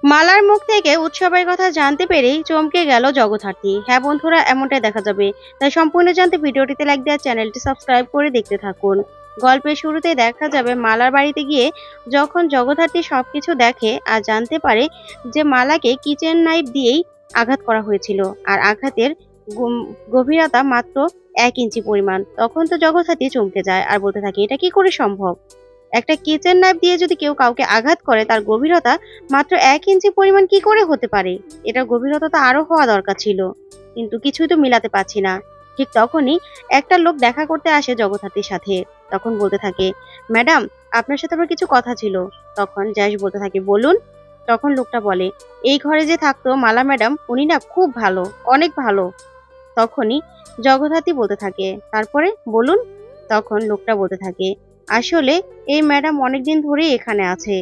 মালার মুখ থেকে উৎসবের কথা জানতে পেরেই চমকে গেল জগদ্ধাত্রী। হ্যাঁ বন্ধুরা, এমনটাই দেখা যাবে। তাই সম্পূর্ণ জানতে ভিডিওটিতে লাইক দেওয়ার চ্যানেলটি সাবস্ক্রাইব করে দেখতে থাকুন। গল্পের শুরুতে দেখা যাবে মালার বাড়িতে গিয়ে যখন জগদ্ধাত্রী সবকিছু দেখে আর জানতে পারে যে মালাকে কিচেন নাইফ দিয়েই আঘাত করা হয়েছিল, আর আঘাতের গভীরতা মাত্র 1 ইঞ্চি পরিমাণ। তখন তো জগদ্ধাত্রী চমকে যায় আর বলতে থাকে, এটা কি করে সম্ভব? একটা কিচেন নাইফ দিয়ে যদি কেউ কাউকে আঘাত করে, তার গভীরতা মাত্র 1 ইঞ্চি পরিমাণ কি করে হতে পারে? এটার গভীরতা তো আরো হওয়া দরকার ছিল, কিন্তু কিছুই তো মিলাতে পারছি না। ঠিক তখনই একটা লোক দেখা করতে আসে জগদ্ধাত্রীর সাথে। তখন বলতে থাকে, ম্যাডাম, আপনার সাথে আমার কিছু কথা ছিল। তখন জ্যাস বলতে থাকে, বলুন। তখন লোকটা বলে, এই ঘরে যে থাকতো মালা ম্যাডাম, উনি না খুব ভালো, অনেক ভালো। তখনই জগদ্ধাত্রী বলতে থাকে, তারপরে বলুন। তখন লোকটা বলতে থাকে, আসলে এই ম্যাডাম অনেকদিন ধরেই এখানে আছে,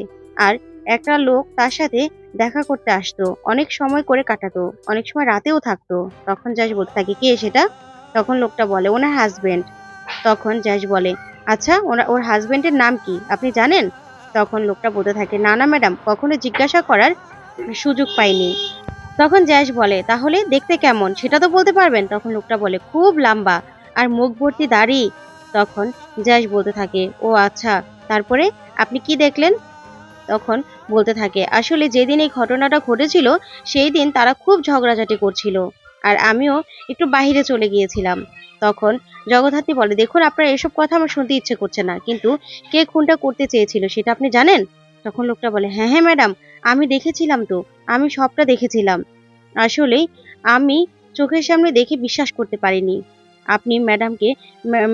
আর একটা লোক তার সাথে দেখা করতে আসতো, অনেক সময় করে কাটাতো, অনেক সময় রাতেও থাকতো। তখন জ্যাস বলতে থাকে, কে সেটা? তখন লোকটা বলে, ওনার হাজবেন্ড। তখন জ্যাস বলে, আচ্ছা, ওর হাজবেন্ডের নাম কি আপনি জানেন? তখন লোকটা বলতে থাকে, না না ম্যাডাম, কখনো জিজ্ঞাসা করার সুযোগ পাইনি। তখন জ্যাস বলে, তাহলে দেখতে কেমন সেটা তো বলতে পারবেন? তখন লোকটা বলে, খুব লম্বা আর মুখ ভর্তি দাড়ি। তখন জ্যাস বলতে থাকে, ও আচ্ছা, তারপরে আপনি কি দেখলেন? তখন বলতে থাকে, আসলে যেদিন এই ঘটনাটা ঘটেছিল সেই দিন তারা খুব ঝগড়াঝাটি করছিল, আর আমিও একটু বাইরে চলে গিয়েছিলাম। তখন জগদ্ধাত্রী বলে, দেখুন, আপনার এসব কথা আমার শুনতে ইচ্ছে করছে না, কিন্তু কে খুনটা করতে চেয়েছিল সেটা আপনি জানেন? তখন লোকটা বলে, হ্যাঁ হ্যাঁ ম্যাডাম, আমি দেখেছিলাম তো, আমি সবটা দেখেছিলাম। আসলেই আমি চোখের সামনে দেখে বিশ্বাস করতে পারিনি। আপনি ম্যাডামকে,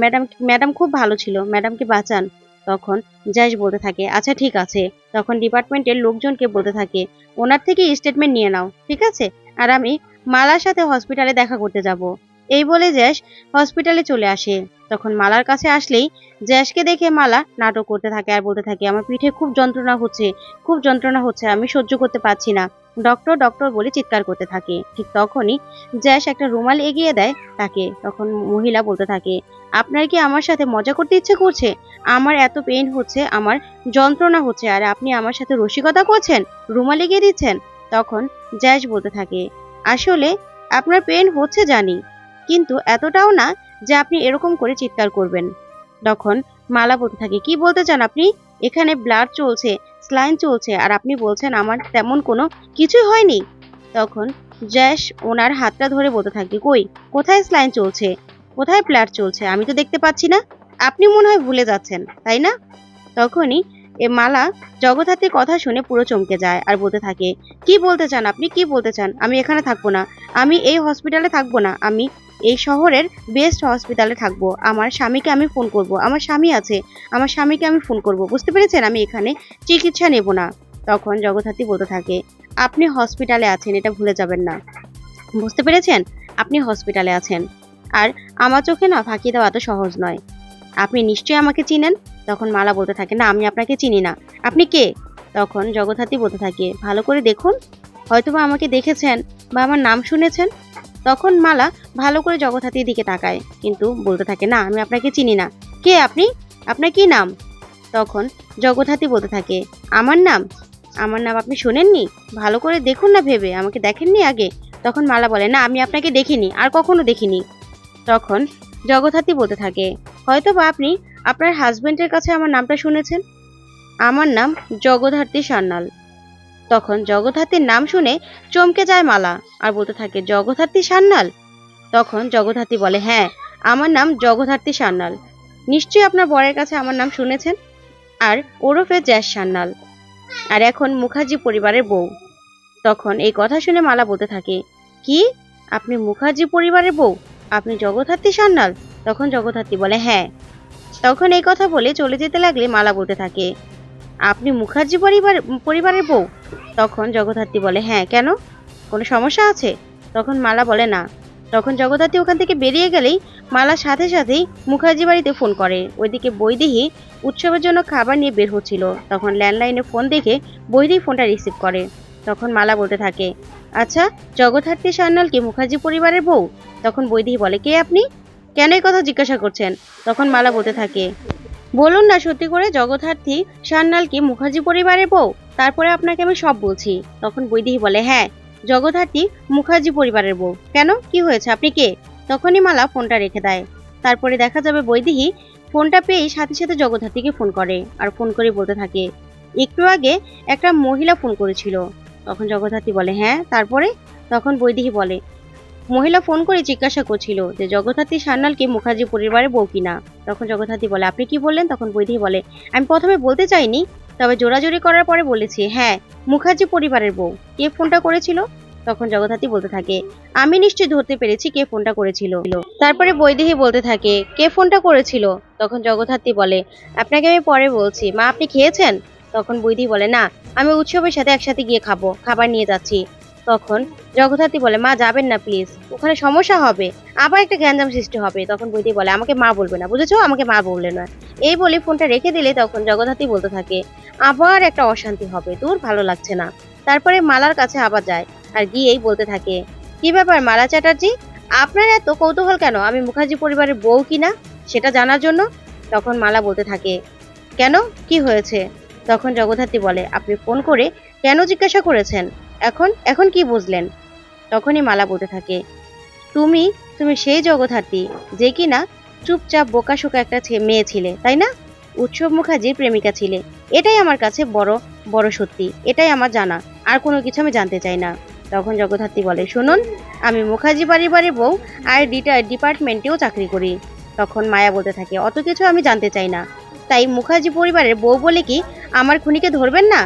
ম্যাডাম ম্যাডাম খুব ভালো ছিল, ম্যাডামকে বাঁচান। তখন জ্যাস বলতে থাকে, আচ্ছা ঠিক আছে। তখন ডিপার্টমেন্টের লোকজনকে বলতে থাকে, ওনার থেকে স্টেটমেন্ট নিয়ে নাও, ঠিক আছে? আর আমি মালার সাথে হসপিটালে দেখা করতে যাব। এই বলে জ্যাস হসপিটালে চলে আসে। তখন মালার কাছে আসলেই জ্যাসকে দেখে মালা নাটক করতে থাকে আর বলতে থাকে, আমার পিঠে খুব যন্ত্রণা হচ্ছে, খুব যন্ত্রণা হচ্ছে, আমি সহ্য করতে পারছি না, ডক্টর ডক্টর বলে চিৎকার করতে থাকে। ঠিক তখনই জ্যাস একটা রুমাল এগিয়ে দেয় তাকে। তখন মহিলা বলতে থাকে, আপনার কি আমার সাথে মজা করতে ইচ্ছে করছে? আমার এত পেইন হচ্ছে, আমার যন্ত্রণা হচ্ছে, আর আপনি আমার সাথে রসিকতা করছেন, রুমাল এগিয়ে দিচ্ছেন। তখন জ্যাস বলতে থাকে, আসলে আপনার পেইন হচ্ছে জানি, কিন্তু এতটাও না যে আপনি এরকম করে চিৎকার করবেন। তখন মালা বলতে থাকে, কি বলতে চান আপনি? এখানে ব্লাড চলছে, স্লাইন চলছে, আর আপনি বলছেন আমার তেমন কোনো কিছুই হয়নি। তখন জ্যাস ওনার হাতটা ধরে বলতে থাকে, কই, কোথায় স্লাইন চলছে, কোথায় ব্লাড চলছে? আমি তো দেখতে পাচ্ছি না। আপনি মনে হয় ভুলে যাচ্ছেন, তাই না? তখনই মালা জগদ্ধাত্রীর কথা শুনে পুরো চমকে যায় আর বলতে থাকে, কি বলতে চান আপনি, কি বলতে চান? আমি এখানে থাকবো না, আমি এই হসপিটালে থাকবো না, আমি এই শহরের বেস্ট হসপিটালে থাকবো। আমার স্বামীকে আমি ফোন করব, আমার স্বামী আছে, আমার স্বামীকে আমি ফোন করব, বুঝতে পেরেছেন? আমি এখানে চিকিৎসা নেব না। তখন জগদ্ধাত্রী বলতে থাকে, আপনি হসপিটালে আছেন, এটা ভুলে যাবেন না, বুঝতে পেরেছেন? আপনি হসপিটালে আছেন, আর আমার চোখে না ফাঁকি দেওয়া এত সহজ নয়। আপনি নিশ্চয়ই আমাকে চিনেন। তখন মালা বলতে থাকে, না, আমি আপনাকে চিনি না, আপনি কে? তখন জগদ্ধাত্রী বলতে থাকে, ভালো করে দেখুন, হয়তোবা আমাকে দেখেছেন বা আমার নাম শুনেছেন। তখন মালা ভালো করে জগদ্ধাত্রীর দিকে তাকায়, কিন্তু বলতে থাকে, না, আমি আপনাকে চিনি না। কে আপনি? আপনার কি নাম? তখন জগদ্ধাত্রী বলতে থাকে, আমার নাম, আমার নাম আপনি শোনেননি? ভালো করে দেখুন না, ভেবে, আমাকে দেখেননি আগে? তখন মালা বলে, না, আমি আপনাকে দেখিনি, আর কখনো দেখিনি। তখন জগদ্ধাত্রী বলতে থাকে, হয়তো বা আপনি আপনার হাজবেন্ডের কাছে আমার নামটা শুনেছেন। আমার নাম জগদ্ধাত্রী সান্যাল। তখন জগদ্ধাত্রীর নাম শুনে চমকে যায় মালা আর বলতে থাকে, জগদ্ধাত্রী সান্যাল? তখন জগদ্ধাত্রী বলে, হ্যাঁ, আমার নাম জগদ্ধাত্রী সান্যাল। নিশ্চয়ই আপনার বরের কাছে আমার নাম শুনেছেন, আর ওরফে জ্যাস সান্যাল, আর এখন মুখার্জি পরিবারের বউ। তখন এই কথা শুনে মালা বলতে থাকে, কি, আপনি মুখার্জি পরিবারের বউ? আপনি জগদ্ধাত্রী সান্যাল? তখন জগদ্ধাত্রী বলে, হ্যাঁ। তখন এই কথা বলে চলে যেতে লাগলে মালা বলতে থাকে, আপনি মুখার্জি পরিবারের বউ? তখন জগদ্ধাত্রী বলে, হ্যাঁ, কেন, কোনো সমস্যা আছে? তখন মালা বলে, না। তখন জগদ্ধাত্রী ওখান থেকে বেরিয়ে গেলেই মালা সাথে সাথেই মুখার্জি বাড়িতে ফোন করে। ওইদিকে বৈদেহী উৎসবের জন্য খাবার নিয়ে বের হচ্ছিল। তখন ল্যান্ডলাইনে ফোন দেখে বৈদেহী ফোনটা রিসিভ করে। তখন মালা বলতে থাকে, আচ্ছা, জগদ্ধাত্রী সান্যাল কি মুখার্জি পরিবারের বউ? তখন বৈদেহী বলে, কে আপনি, কেন এই কথা জিজ্ঞাসা করছেন? তখন মালা বলতে থাকে, বলুন না সত্যি করে, জগদ্ধাত্রী সান্যাল কি মুখার্জি পরিবারের বউ? তারপরে আপনাকে আমি সব বলছি। তখন বৈদেহী বলে, হ্যাঁ, জগদ্ধাত্রী মুখার্জি পরিবারের বউ। কেন, কি হয়েছে, আপনি কে? তখনই মালা ফোনটা রেখে দেয়। তারপরে দেখা যাবে বৈদেহী ফোনটা পেয়েই সাথে সাথে জগদ্ধাত্রীকে ফোন করে, আর ফোন করে বলতে থাকে, একটু আগে একটা মহিলা ফোন করেছিল। তখন জগদ্ধাত্রী বলে, হ্যাঁ, তারপরে? তখন বৈদেহী বলে, মহিলা ফোন করে জিজ্ঞাসা করছিল যে জগদ্ধাত্রী সান্যাল কি মুখার্জি পরিবারের বউ কিনা। তখন জগদ্ধাত্রী বলে, আপনি কি বললেন? তখন বৈদেহী বলে, আমি প্রথমে বলতে চাইনি, তবে জোরাজোরি করার পরে বলেছি, হ্যাঁ, মুখার্জি পরিবারের বউ। কে ফোনটা করেছিল? তখন জগদ্ধাত্রী বলতে থাকে, আমি নিশ্চয়ই ধরতে পেরেছি কে ফোনটা করেছিল। তারপরে বৈদেহী বলতে থাকে, কে ফোনটা করেছিল? তখন জগদ্ধাত্রী বলে, আপনাকে আমি পরে বলছি, মা আপনি খেয়েছেন? তখন বৈদেহী বলে, না, আমি উৎসবের সাথে একসাথে গিয়ে খাবো, খাবার নিয়ে যাচ্ছি। তখন জগদ্ধাত্রী বলে, মা যাবেন না প্লিজ, ওখানে সমস্যা হবে, আবার একটা গ্যাঞ্জাম সৃষ্টি হবে। তখন বৈদেহী বলে, আমাকে মা বলবে না, বুঝেছো, আমাকে মা বললে না। এই বলে ফোনটা রেখে দিলে তখন জগদ্ধাত্রী বলতে থাকে, আবার একটা অশান্তি হবে, দূর, ভালো লাগছে না। তারপরে মালার কাছে আবার যায়, আর গিয়েই বলতে থাকে, কি ব্যাপার মালা চ্যাটার্জি, আপনার এত কৌতূহল কেন আমি মুখার্জি পরিবারের বউ কিনা সেটা জানার জন্য? তখন মালা বলতে থাকে, কেন, কি হয়েছে? তখন জগদ্ধাত্রী বলে, আপনি ফোন করে কেন জিজ্ঞাসা করেছেন? এখন এখন কি বুঝলেন? তখনই মালা বলতে থাকে, তুমি তুমি সেই জগদ্ধাত্রী যে কিনা চুপচাপ বোকাশোকা একটা মেয়ে ছিলে, তাই না? উৎসব মুখার্জির প্রেমিকা ছিলে। এটাই আমার কাছে বড় বড় সত্যি, এটাই আমার জানা, আর কোনো কিছু আমি জানতে চাই না। তখন জগদ্ধাত্রী বলে, শুনুন, আমি মুখার্জি পরিবারের বউ, আর ডিপার্টমেন্টেও চাকরি করি। তখন মায়া বলতে থাকে, অত কিছু আমি জানতে চাই না, তাই মুখার্জি পরিবারের বউ বলে কি আমার খুনিকে ধরবেন না?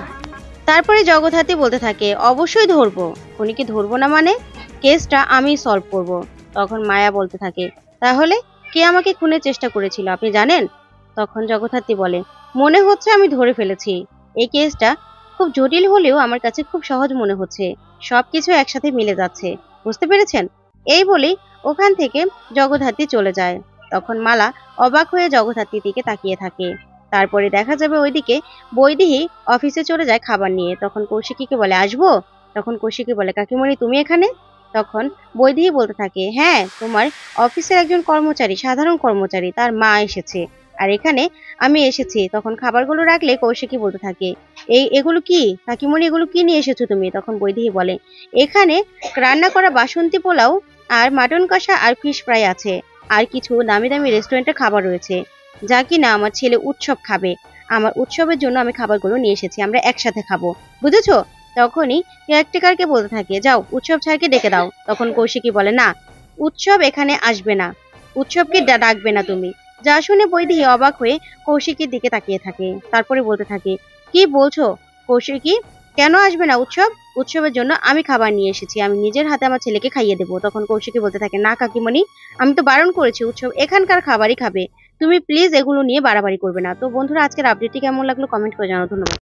তারপরে জগদ্ধাত্রী বলতে থাকে, অবশ্যই ধরবো, খুনিকে ধরবো না মানে? কেসটা আমি সলভ করব। তখন মায়া বলতে থাকে, তাহলে কে আমাকে খুনের চেষ্টা করেছিল আপনি জানেন? তখন জগদ্ধাত্রী বলে, মনে হচ্ছে আমি ধরে ফেলেছি। এই কেসটা খুব জটিল হলেও আমার কাছে খুব সহজ মনে হচ্ছে, সবকিছু একসাথে মিলে যাচ্ছে, বুঝতে পেরেছেন? এই বলেই ওখান থেকে জগদ্ধাত্রী চলে যায়। তখন মালা অবাক হয়ে জগদ্ধাত্রীর দিকে তাকিয়ে থাকে। তারপরে দেখা যাবে ওইদিকে বৈদেহী অফিসে চলে যায় খাবার নিয়ে। তখন কৌশিকীকে বলে, আসবো? তখন কৌশিকী বলে, কাকিমণি তুমি এখানে? তখন বৈদেহী বলতে থাকে, হ্যাঁ, তোমার অফিসের একজন কর্মচারী, সাধারণ কর্মচারী, তার মা এসেছে, আর এখানে আমি এসেছি। তখন খাবারগুলো রাখলে কৌশিকী বলতে থাকে, এগুলো কি কাকিমণি, এগুলো কি নিয়ে এসেছো তুমি? তখন বৈদেহী বলে, এখানে রান্না করা বাসন্তী পোলাও আর মাটন কষা আর ফিশ ফ্রাই আছে, আর কিছু দামি দামি রেস্টুরেন্টের খাবার রয়েছে, যা কিনা আমার ছেলে উৎসব খাবে। আমার উৎসবের জন্য আমি খাবারগুলো নিয়ে এসেছি, আমরা একসাথে খাবো, বুঝেছো? তখনই কেয়ারটেকারকে বলতে থাকে, যাও উৎসব স্যারকে ডেকে দাও। তখন কৌশিকী বলে, না, উৎসব এখানে আসবে না, উৎসবকে ডাকবে না তুমি। যা শুনে বৈদেহী অবাক হয়ে কৌশিকীর দিকে তাকিয়ে থাকে। তারপরে বলতে থাকে, কি বলছো কৌশিকী, কেন আসবে না উৎসব? উৎসবের জন্য আমি খাবার নিয়ে এসেছি, আমি নিজের হাতে আমার ছেলেকে খাইয়ে দেবো। তখন কৌশিকী বলতে থাকে, না কাকিমণি, আমি তো বারণ করেছি, উৎসব এখানকার খাবারই খাবে, তুমি প্লিজ এগুলো নিয়ে বাড়াবাড়ি করবে না। তো বন্ধুরা, আজকের আপডেটটি কেমন লাগলো কমেন্ট করে জানাও। ধন্যবাদ।